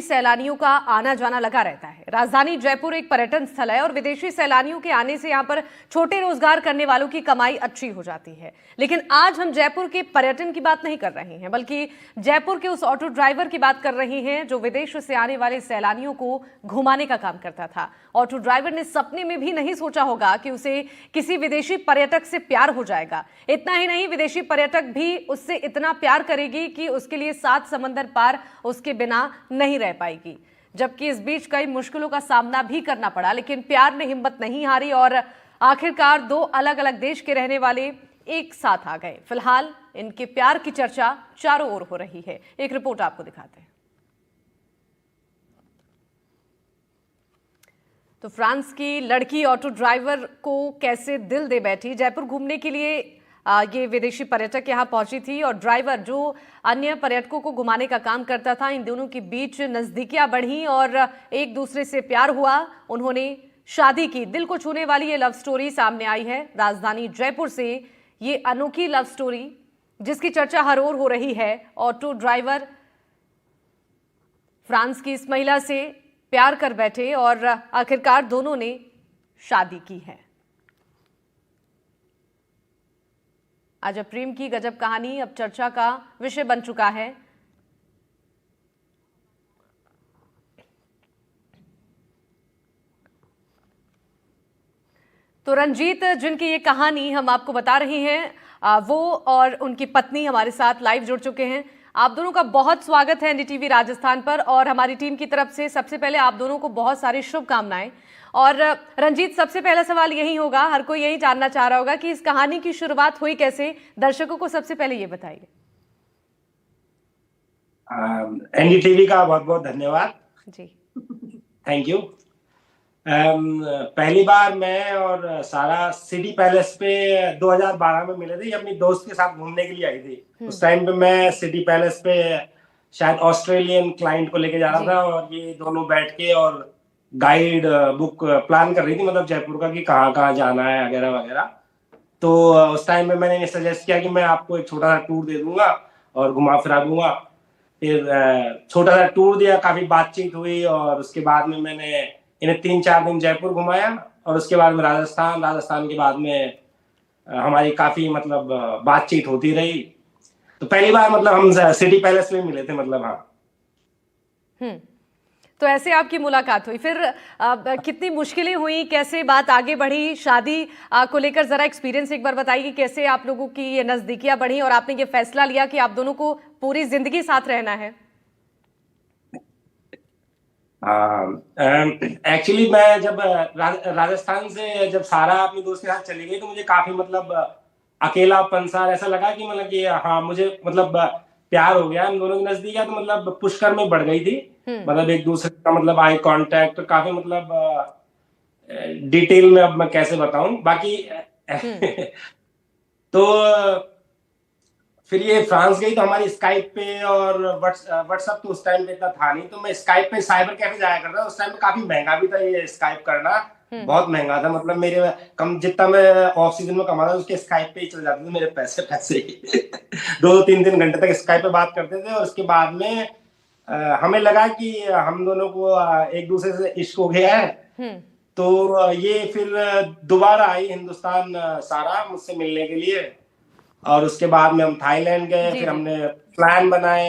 सैलानियों का आना जाना लगा रहता है। राजधानी जयपुर एक पर्यटन स्थल है और विदेशी सैलानियों के आने से यहां पर छोटे रोजगार करने वालों की कमाई अच्छी हो जाती है। लेकिन आज हम जयपुर के पर्यटन की बात नहीं कर रहे हैं, बल्कि जयपुर के उस ऑटो ड्राइवर की बात कर रहे हैं जो विदेश से आने वाले सैलानियों को घुमाने का काम करता था। ऑटो ड्राइवर ने सपने में भी नहीं सोचा होगा कि उसे किसी विदेशी पर्यटक से प्यार हो जाएगा। इतना ही नहीं, विदेशी पर्यटक भी उससे इतना प्यार करेगी कि उसके लिए 7 समंदर पार उसके बिना नहीं रह पाएगी। जबकि इस बीच कई मुश्किलों का सामना भी करना पड़ा, लेकिन प्यार ने हिम्मत नहीं हारी और आखिरकार 2 अलग अलग देश के रहने वाले एक साथ आ गए। फिलहाल इनके प्यार की चर्चा चारों ओर हो रही है। एक रिपोर्ट आपको दिखाते हैं। तो फ्रांस की लड़की ऑटो ड्राइवर को कैसे दिल दे बैठी। जयपुर घूमने के लिए ये विदेशी पर्यटक यहाँ पहुंची थी और ड्राइवर जो अन्य पर्यटकों को घुमाने का काम करता था, इन दोनों के बीच नजदीकियां बढ़ी और एक दूसरे से प्यार हुआ। उन्होंने शादी की। दिल को छूने वाली ये लव स्टोरी सामने आई है राजधानी जयपुर से। ये अनोखी लव स्टोरी जिसकी चर्चा हर ओर हो रही है। ऑटो ड्राइवर फ्रांस की इस महिला से प्यार कर बैठे और आखिरकार दोनों ने शादी की है। आज प्रेम की गजब कहानी अब चर्चा का विषय बन चुका है। तो रंजीत, जिनकी ये कहानी हम आपको बता रहे हैं, वो और उनकी पत्नी हमारे साथ लाइव जुड़ चुके हैं। आप दोनों का बहुत स्वागत है एनडीटीवी राजस्थान पर और हमारी टीम की तरफ से सबसे पहले आप दोनों को बहुत सारी शुभकामनाएं। और रंजीत, सबसे पहला सवाल यही होगा, हर कोई यही जानना चाह रहा होगा कि इस कहानी की शुरुआत हुई कैसे। दर्शकों को सबसे पहले ये बताइए। एनडीटीवी का बहुत बहुत धन्यवाद जी, थैंक यू। पहली बार मैं और सारा सिटी पैलेस पे 2012 में मिले थे। ये अपनी दोस्त के साथ घूमने के लिए आई थी। उस टाइम पे मैं सिटी पैलेस पे शायद ऑस्ट्रेलियन क्लाइंट को लेके जा रहा था और ये दोनों बैठ के और गाइड बुक प्लान कर रही थी, मतलब जयपुर का कि कहाँ कहाँ जाना है वगैरह वगैरह। तो उस टाइम में मैंने सजेस्ट किया कि मैं आपको एक छोटा सा टूर दे दूंगा और घुमा फिरा दूंगा। फिर छोटा सा टूर दिया, काफी बातचीत हुई और उसके बाद में मैंने इन्हें 3-4 दिन जयपुर घुमाया और उसके बाद में राजस्थान के बाद में हमारी काफी मतलब बातचीत होती रही। तो पहली बार मतलब हम सिटी पैलेस में मिले थे, मतलब। हाँ, तो ऐसे आपकी मुलाकात हुई। फिर कितनी मुश्किलें हुई, कैसे बात आगे बढ़ी शादी को लेकर, जरा एक्सपीरियंस एक बार बताइए कि कैसे आप लोगों की ये नजदीकियां बढ़ी और आपने ये फैसला लिया कि आप दोनों को पूरी जिंदगी साथ रहना है। एक्चुअली मैं जब राजस्थान से जब सारा अपनी दोस्त के साथ चली गई तो मुझे काफी मतलब अकेलापन सा ऐसा लगा कि मतलब कि हाँ, मुझे मतलब प्यार हो गया। हम दोनों के नजदीक है तो मतलब पुष्कर में बढ़ गई थी। मतलब एक दूसरे का मतलब आई कांटेक्ट काफी मतलब डिटेल में अब मैं कैसे बताऊं बाकी। तो फिर ये फ्रांस गई तो हमारी स्काइप पे और व्हाट्सएप तो उस टाइम पे इतना था नहीं, तो मैं स्काइप पे साइबर कैफे जाया करता। उस टाइम पे काफी महंगा भी था ये स्काइप करना, बहुत महंगा था। मतलब मेरे कम जितना मैं ऑफ सीजन में कमाता उसके स्काइप पे ही चल जाते थे मेरे पैसे 2-3 घंटे तक स्काइप पे बात करते थे। और उसके बाद में हमें लगा कि हम दोनों को एक दूसरे से इश्क हो गया है। तो ये फिर दोबारा आई हिंदुस्तान सारा मुझसे मिलने के लिए और उसके बाद में हम थाईलैंड गए। फिर हमने प्लान बनाए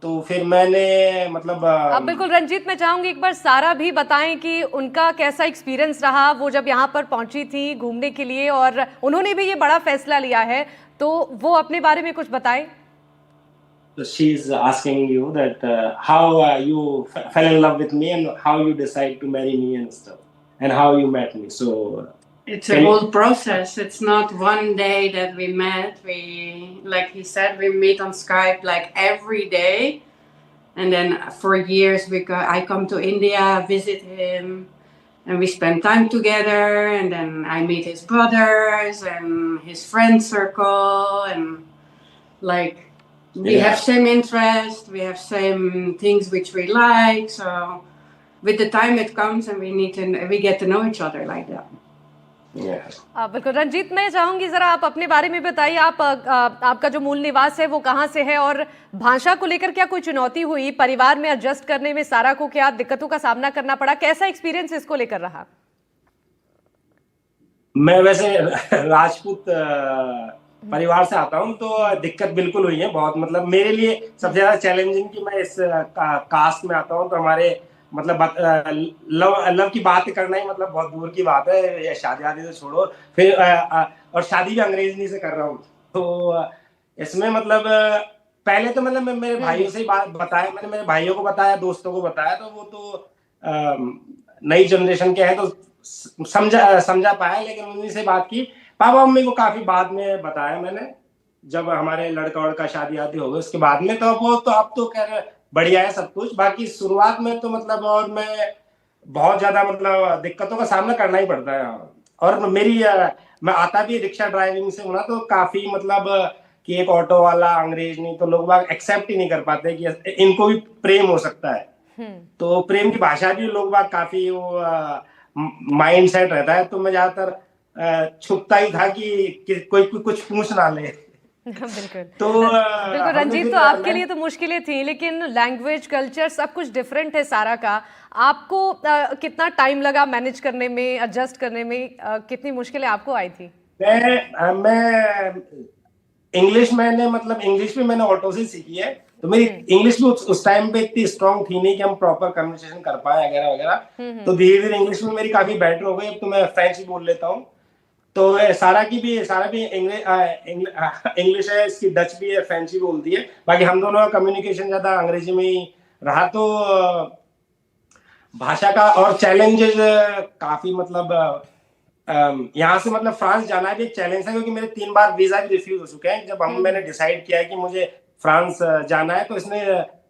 तो फिर मैंने मतलब अब बिल्कुल रंजीत, मैं चाहूंगी एक बार सारा भी बताएं कि उनका कैसा एक्सपीरियंस रहा वो जब यहाँ पर पहुंची थी घूमने के लिए और उन्होंने भी ये बड़ा फैसला लिया है, तो वो अपने बारे में कुछ बताएं। So she's asking you that how you fell in love with me and how you decide to marry me and stuff and how you met me. So it's a whole process. It's not one day that we met. We, like he said, we meet on Skype like every day, and then for years I come to India, visit him, and we spend time together. And then I meet his brothers and his friend circle, and like we have same interest. We have same things which we like. So with the time it comes, and we get to know each other like that. बिल्कुल रंजीत, मैं चाहूंगी जरा आप अपने बारे में बताइए। आपका जो मूल निवास है वो कहाँ से है, और भाषा को लेकर क्या कोई चुनौती हुई परिवार में एडजस्ट करने में? सारा को क्या दिक्कतों का सामना करना पड़ा? कैसा एक्सपीरियंस इसको लेकर रहा? मैं वैसे राजपूत परिवार से आता हूँ, तो दिक्कत बिल्कुल हुई है बहुत। मतलब मेरे लिए सबसे ज्यादा चैलेंजिंग कि मैं इस कास्ट में आता हूँ, तो हमारे मतलब लव की बात करना ही मतलब बहुत दूर की बात है। शादी आदि तो छोड़ो, फिर और शादी भी अंग्रेजी से कर रहा हूँ। तो इसमें मतलब पहले तो मतलब मैं मेरे भाइयों से ही बात बताया, मैंने मेरे भाइयों को बताया, दोस्तों को बताया, तो वो तो नई जनरेशन के हैं तो समझा पाया। लेकिन उन्हीं से बात की, पापा मम्मी को काफी बाद में बताया मैंने, जब हमारे लड़का वड़का शादी आदि हो गई उसके बाद में। तो वो तो अब तो खैर बढ़िया है सब कुछ। बाकी शुरुआत में तो मतलब और मैं बहुत ज्यादा मतलब दिक्कतों का सामना करना ही पड़ता है। और मैं आता भी रिक्शा ड्राइविंग से हूं ना, तो काफी मतलब कि एक ऑटो वाला अंग्रेज नहीं, तो लोग बाग एक्सेप्ट ही नहीं कर पाते कि इनको भी प्रेम हो सकता है। तो प्रेम की भाषा भी लोग बाग काफी वो माइंड सेट रहता है। तो मैं ज्यादातर छुपता ही था कि कोई कुछ पूछ ना ले। बिल्कुल तो बिल्कुल रंजीत, तो आपके लिए तो मुश्किलें थी, लेकिन लैंग्वेज कल्चर सब कुछ डिफरेंट है सारा का। आपको कितना टाइम लगा मैनेज करने में, एडजस्ट करने में? कितनी मुश्किलें आपको आई थी? मैं इंग्लिश भी मैंने ऑटो से सीखी है। तो मेरी इंग्लिश भी उस टाइम पे इतनी स्ट्रांग थी नहीं कि हम प्रॉपर कन्वर्सेशन कर पाए वगैरह वगैरह। तो धीरे धीरे इंग्लिश में मेरी काफी बेटर हो गई। अब तो मैं फ्रेंच भी बोल लेता हूँ। तो सारा भी इंग्लिश है, इसकी डच भी है, फ्रेंच भी बोलती है। बाकी हम दोनों का कम्युनिकेशन ज्यादा अंग्रेजी में ही रहा। तो भाषा का और चैलेंजेस काफी मतलब यहाँ से मतलब फ्रांस जाना भी एक चैलेंज है, क्योंकि मेरे 3 बार वीजा भी रिफ्यूज हो चुके हैं। जब मैंने डिसाइड किया है कि मुझे फ्रांस जाना है, तो इसने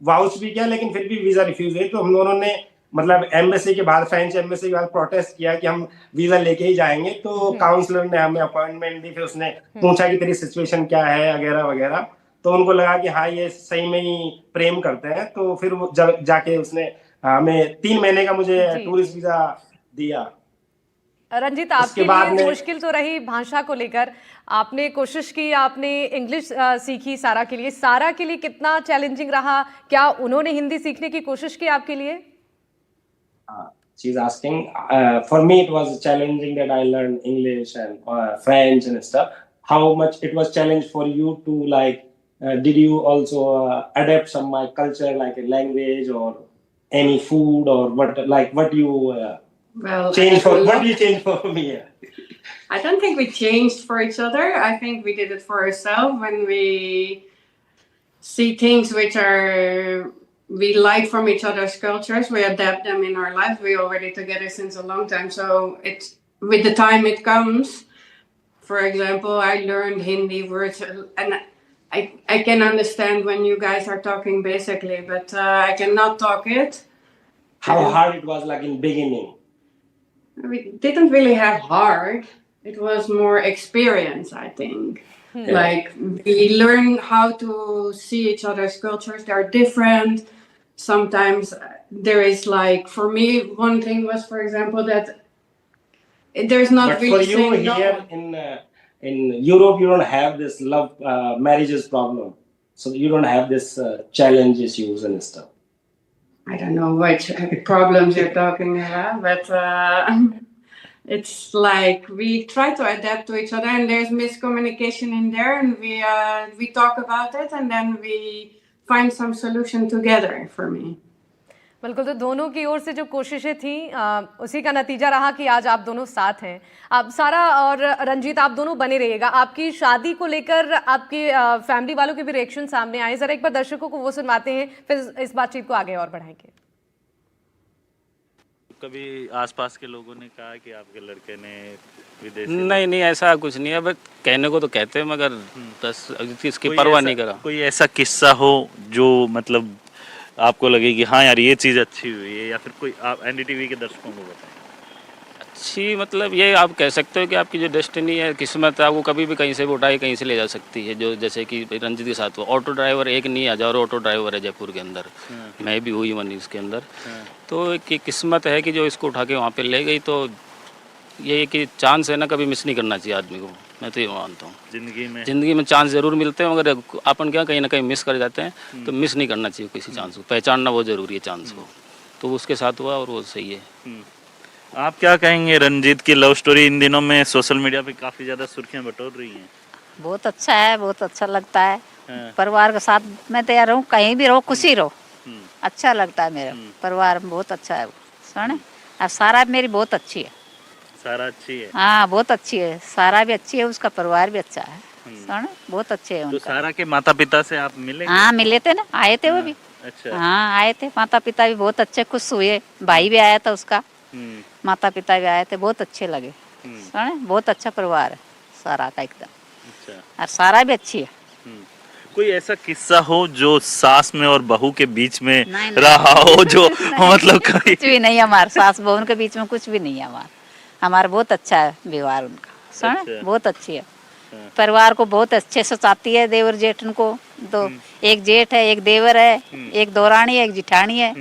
वाउच भी किया, लेकिन फिर भी वीजा रिफ्यूज हुई। तो हम दोनों ने मतलब एम्बेसी के बाद, फ्रेंच एम्बेसी के बाद प्रोटेस्ट किया कि हम वीजा लेके ही जाएंगे। तो काउंसलर ने हमें अपॉइंटमेंट दी, फिर उसने पूछा कि तेरी सिचुएशन क्या है वगैरह वगैरह। तो उनको लगा कि हाँ ये सही में ही प्रेम करते हैं। तो फिर वो जाके उसने हमें 3 महीने का मुझे टूरिस्ट वीजा दिया। रंजीत, आपके लिए मुश्किल तो रही भाषा को लेकर। आपने कोशिश की, आपने इंग्लिश सीखी सारा के लिए। सारा के लिए कितना चैलेंजिंग रहा? क्या उन्होंने हिंदी सीखने की कोशिश की आपके लिए? She's asking. For me, it was challenging that I learned English and French and stuff. How much it was challenge for you to like? Did you also adapt some my culture, like a language or any food or what? Like what you change for? What do you change for me? I don't think we changed for each other. I think we did it for ourselves. When we see things which we like from each other's cultures, we adapt them in our lives. We're already together since a long time, so it's with the time it comes. For example, I learned Hindi words, and I can understand when you guys are talking basically, but I cannot talk it. How hard it was, like in beginning? We didn't really have hard. It was more experience, I think. Like we learn how to see each other's cultures. They are different. Sometimes there is like, for me, one thing was, for example, that there's not but really. For you here in Europe, you don't have this love marriages problem, so you don't have this challenge issues and stuff. I don't know which problems you're talking about, but it's like we try to adapt to each other, and there's miscommunication in there, and we talk about it, and then we find some solution together. For me, बिल्कुल। तो दोनों की ओर से जो कोशिशें थी उसी का नतीजा रहा कि आज आप दोनों साथ हैं। अब सारा और रंजीत, आप दोनों बने रहिएगा। आपकी शादी को लेकर आपकी फैमिली वालों के भी रिएक्शन सामने आए, जरा एक बार दर्शकों को वो सुनवाते हैं, फिर इस बातचीत को आगे और बढ़ाएंगे। कभी आसपास के लोगों ने कहा कि आपके लड़के ने विदेश? नहीं ऐसा कुछ नहीं है, बट कहने को तो कहते हैं, मगर बस इसकी परवाह नहीं करा। कोई ऐसा किस्सा हो जो मतलब आपको लगे कि हाँ यार ये चीज़ अच्छी हुई है, या फिर कोई आप एनडीटीवी के दर्शकों को बताएं? अच्छी मतलब ये आप कह सकते हो कि आपकी जो डेस्टिनी है, किस्मत है, आपको कभी भी कहीं से भी उठाई कहीं से ले जा सकती है। जो जैसे कि रंजीत के साथ हुआ। ऑटो ड्राइवर एक नहीं, हजारों ऑटो ड्राइवर है जयपुर के अंदर। मैं भी हुई वन इसके अंदर। तो एक किस्मत है कि जो इसको उठा के वहाँ पे ले गई, तो ये है कि चांस है ना, कभी मिस नहीं करना चाहिए आदमी को, मैं तो ये मानता हूँ। जिंदगी में चांस जरूर मिलते हैं, मगर अपन क्या कहीं ना कहीं मिस कर जाते हैं, तो मिस नहीं करना चाहिए किसी चांस को, पहचानना बहुत ज़रूरी है चांस को। तो उसके साथ हुआ और वो सही है। आप क्या कहेंगे, रंजीत की लव स्टोरी इन दिनों में सोशल मीडिया पे काफी ज्यादा सुर्खियां बटोर रही हैं? बहुत अच्छा है, बहुत अच्छा लगता है। हाँ। परिवार के साथ मैं तैयार हूँ, कहीं भी रहो, खुशी रहो, हम्म, अच्छा लगता है। मेरा परिवार में बहुत अच्छा है वो, सुन। और सारा मेरी बहुत अच्छी है। सारा अच्छी है। हाँ, बहुत अच्छी है, सारा भी अच्छी है, उसका परिवार भी अच्छा है, सुन, बहुत अच्छे है तो उनका। सारा के माता पिता से आप मिले? हाँ, मिले थे ना, आए थे वो भी। अच्छा। हाँ, आए थे, माता पिता भी बहुत अच्छे, खुश हुए। भाई भी आया था उसका, हम्म, माता पिता भी आए थे, बहुत अच्छे लगे, हम्म, सुन। बहुत अच्छा परिवार है सारा का एकदम, अच्छा। और सारा भी अच्छी है। हम्म। कोई ऐसा किस्सा हो जो सास में और बहू के बीच में नहीं, रहा हो, जो मतलब कभी? कुछ भी नहीं है हमारे सास बहू के बीच में, कुछ भी नहीं है हमारा बहुत अच्छा है व्यवहार उनका, सुन। अच्छा। बहुत अच्छी है, हाँ। परिवार को बहुत अच्छे से चाहती है, देवर जेठ उनको दो, एक जेठ है, एक देवर है, एक दौरानी है, एक जिठानी है,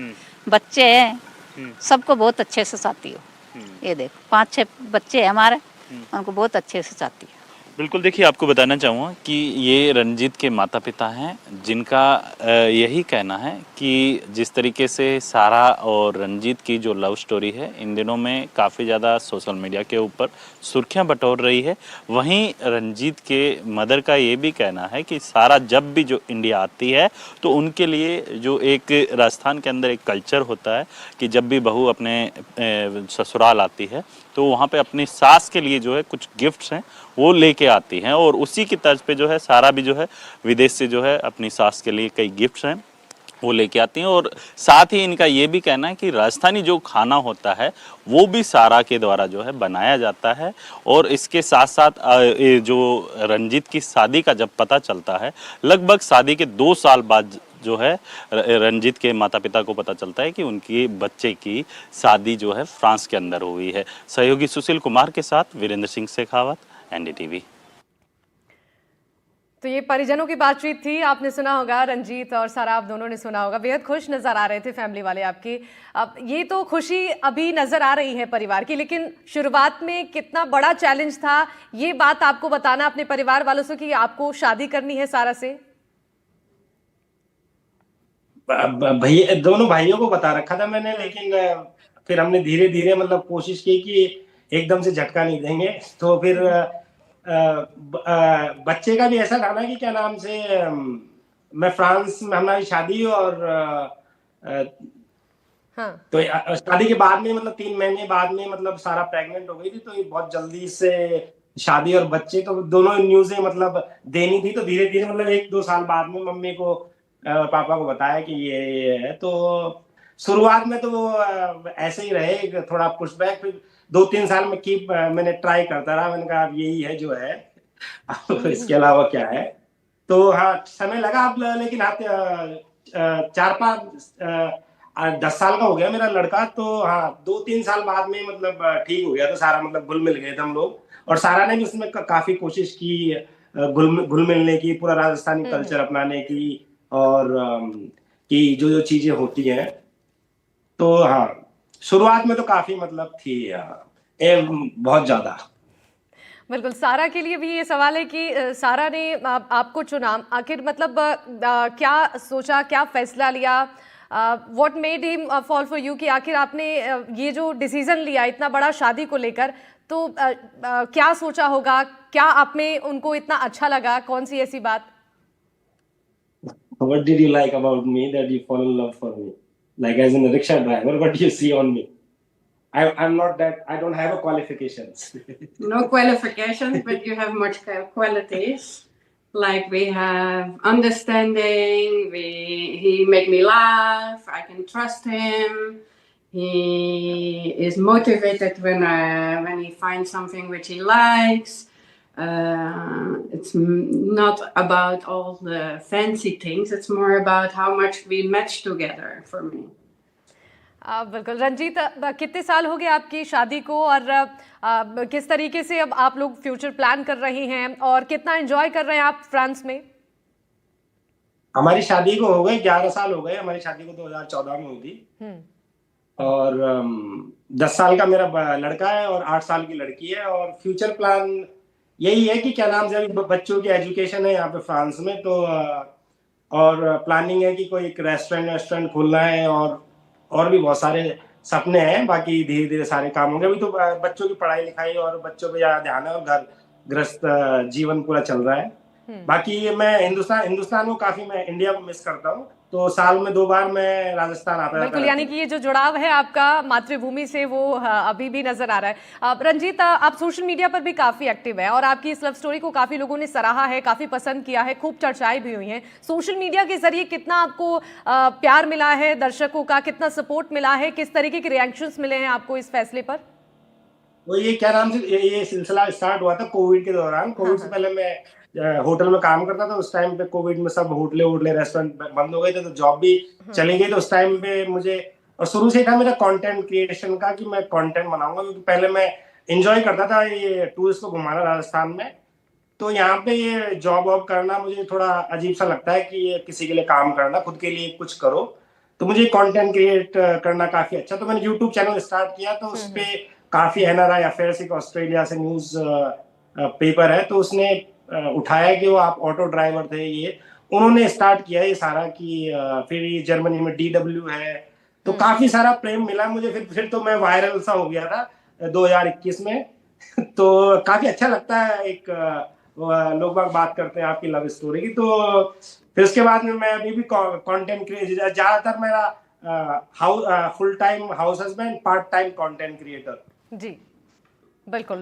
बच्चे हैं, सबको बहुत अच्छे से चाहती हो। ये देखो 5-6 बच्चे हैं हमारे, उनको बहुत अच्छे से चाहती है। बिल्कुल, देखिए आपको बताना चाहूँगा कि ये रंजीत के माता पिता हैं, जिनका यही कहना है कि जिस तरीके से सारा और रंजीत की जो लव स्टोरी है इन दिनों में काफ़ी ज़्यादा सोशल मीडिया के ऊपर सुर्खियां बटोर रही है, वहीं रंजीत के मदर का ये भी कहना है कि सारा जब भी जो इंडिया आती है तो उनके लिए जो एक राजस्थान के अंदर एक कल्चर होता है कि जब भी बहू अपने ससुराल आती है तो वहाँ पे अपनी सास के लिए जो है कुछ गिफ्ट्स हैं वो लेके आती हैं, और उसी की तर्ज पे जो है सारा भी जो है विदेश से जो है अपनी सास के लिए कई गिफ्ट्स हैं वो लेके आती हैं। और साथ ही इनका ये भी कहना है कि राजस्थानी जो खाना होता है वो भी सारा के द्वारा जो है बनाया जाता है। और इसके साथ साथ जो रंजीत की शादी का जब पता चलता है, लगभग शादी के 2 साल बाद जो है रंजीत के माता पिता को पता चलता है कि उनकी बच्चे की शादी जो है फ्रांस के अंदर हुई है। सहयोगी सुशील कुमार के साथ वीरेंद्र सिंह शेखावत, एनडीटीवी। तो ये परिजनों की बातचीत थी, आपने सुना होगा, रंजीत और सारा आप दोनों ने सुना होगा, बेहद खुश नजर आ रहे थे फैमिली वाले आपकी। अब ये तो खुशी अभी नजर आ रही है परिवार की, लेकिन शुरुआत में कितना बड़ा चैलेंज था ये बात आपको बताना अपने परिवार वालों से कि आपको शादी करनी है सारा से। भैया, दोनों भाइयों को बता रखा था मैंने, लेकिन फिर हमने धीरे धीरे मतलब कोशिश की कि एकदम से झटका नहीं देंगे। तो फिर बच्चे का भी ऐसा था ना कि क्या नाम से, मैं फ्रांस में हमारी शादी, और हाँ। तो शादी के बाद में मतलब 3 महीने बाद में मतलब सारा प्रेग्नेंट हो गई थी, तो ये बहुत जल्दी से शादी और बच्चे, तो दोनों न्यूज़ें मतलब देनी थी। तो धीरे धीरे मतलब 1-2 साल बाद में मम्मी को पापा को बताया कि ये है। तो शुरुआत में तो वो ऐसे ही रहे, थोड़ा पुशबैक, फिर 2-3 साल में मैंने ट्राई करता रहा, मैंने कहा अब यही है जो है, इसके अलावा क्या है। तो हाँ, समय लगा अब, लेकिन हाँ 10 साल का हो गया मेरा लड़का, तो हाँ 2-3 साल बाद में मतलब ठीक हो गया, तो सारा मतलब घुल मिल गए थे हम लोग। और सारा ने भी उसमें काफी कोशिश की घुल मिलने की, पूरा राजस्थानी कल्चर अपनाने की, और कि जो चीजें होती हैं। तो हाँ, शुरुआत में तो काफी मतलब थी बहुत ज्यादा। बिल्कुल, सारा के लिए भी ये सवाल है कि सारा ने आपको चुना, आखिर मतलब क्या सोचा, क्या फैसला लिया, what made him fall for you, कि आखिर आपने ये जो डिसीजन लिया इतना बड़ा शादी को लेकर, तो क्या सोचा होगा, क्या आप में उनको इतना अच्छा लगा, कौन सी ऐसी बात? What did you like about me that you fall in love for me? Like as a rickshaw driver, what do you see on me? I'm not that, I don't have a qualifications. No qualifications, but you have much qualities. Like we have understanding, he make me laugh, I can trust him. He is motivated when he finds something which he likes. It's not about all the fancy things, it's more about how much we match together for me. बिल्कुल। रंजीत, कितने साल हो गए आपकी शादी को, और किस तरीके से अब आप लोग फ्यूचर प्लान कर रही हैं, और कितना एंजॉय कर रहे हैं आप फ्रांस में? हमारी शादी को हो गए 11 साल हो गए, हमारी शादी को 2014 में हुई थी। और 10 साल का मेरा लड़का है और 8 साल की लड़की है। और फ्यूचर प्लान यही है कि क्या नाम से अभी बच्चों की एजुकेशन है यहाँ पे फ्रांस में, तो और प्लानिंग है कि कोई एक रेस्टोरेंट खोलना है, और भी बहुत सारे सपने हैं। बाकी धीरे धीरे सारे काम होंगे। अभी तो बच्चों की पढ़ाई लिखाई और बच्चों पे ज्यादा ध्यान है, और घर गृहस्थ जीवन पूरा चल रहा है। बाकी मैं हिंदुस्तान को काफी, मैं इंडिया को मिस करता हूँ, तो साल में 2 बार मैं राजस्थान आता बिल्कुल, यानी कि ये जो जुड़ाव है आपका मातृभूमि से वो अभी भी नजर आ रहा है। रंजीत, आप सोशल मीडिया पर भी काफी एक्टिव है और आपकी इस लव स्टोरी को काफी लोगों ने सराहा है, काफी पसंद किया है, खूब चर्चाएं भी हुई हैं। सोशल मीडिया के जरिए कितना आपको प्यार मिला है दर्शकों का, कितना सपोर्ट मिला है, किस तरीके के रिएक्शंस मिले हैं आपको इस फैसले पर? वो ये क्या नाम से ये सिलसिला स्टार्ट हुआ था कोविड के दौरान। कोविड से पहले मैं होटल में काम करता था। उस टाइम पे कोविड में सब होटले रेस्टोरेंट बंद हो गए थे, तो जॉब भी चली गई। तो उस टाइम पे मुझे, और शुरू से था मेरा कंटेंट क्रिएशन का कि मैं कंटेंट बनाऊंगा, क्योंकि पहले मैं एंजॉय करता था ये टूरिस्ट को घुमाना राजस्थान में। तो यहाँ पे ये जॉब वॉब करना मुझे थोड़ा अजीब सा लगता है कि ये किसी के लिए काम करना, खुद के लिए कुछ करो। तो मुझे कंटेंट क्रिएट करना काफी अच्छा, तो मैंने यूट्यूब चैनल स्टार्ट किया। तो उस पे काफी NRI अफेयर्स, एक ऑस्ट्रेलिया से न्यूज पेपर है, तो उसने उठाया कि वो आप ऑटो ड्राइवर थे, ये उन्होंने स्टार्ट किया ये सारा कि फिर ये जर्मनी में DW है। तो काफी सारा प्रेम मिला मुझे। फिर तो मैं वायरल सा हो गया था 2021 में। तो काफी अच्छा लगता है, एक लोग बाग बात करते हैं आपकी लव स्टोरी की। तो फिर उसके बाद में मैं अभी भी कंटेंट क्रिएटर, ज्यादातर मेरा full time house husband, part time content creator. जी बिल्कुल।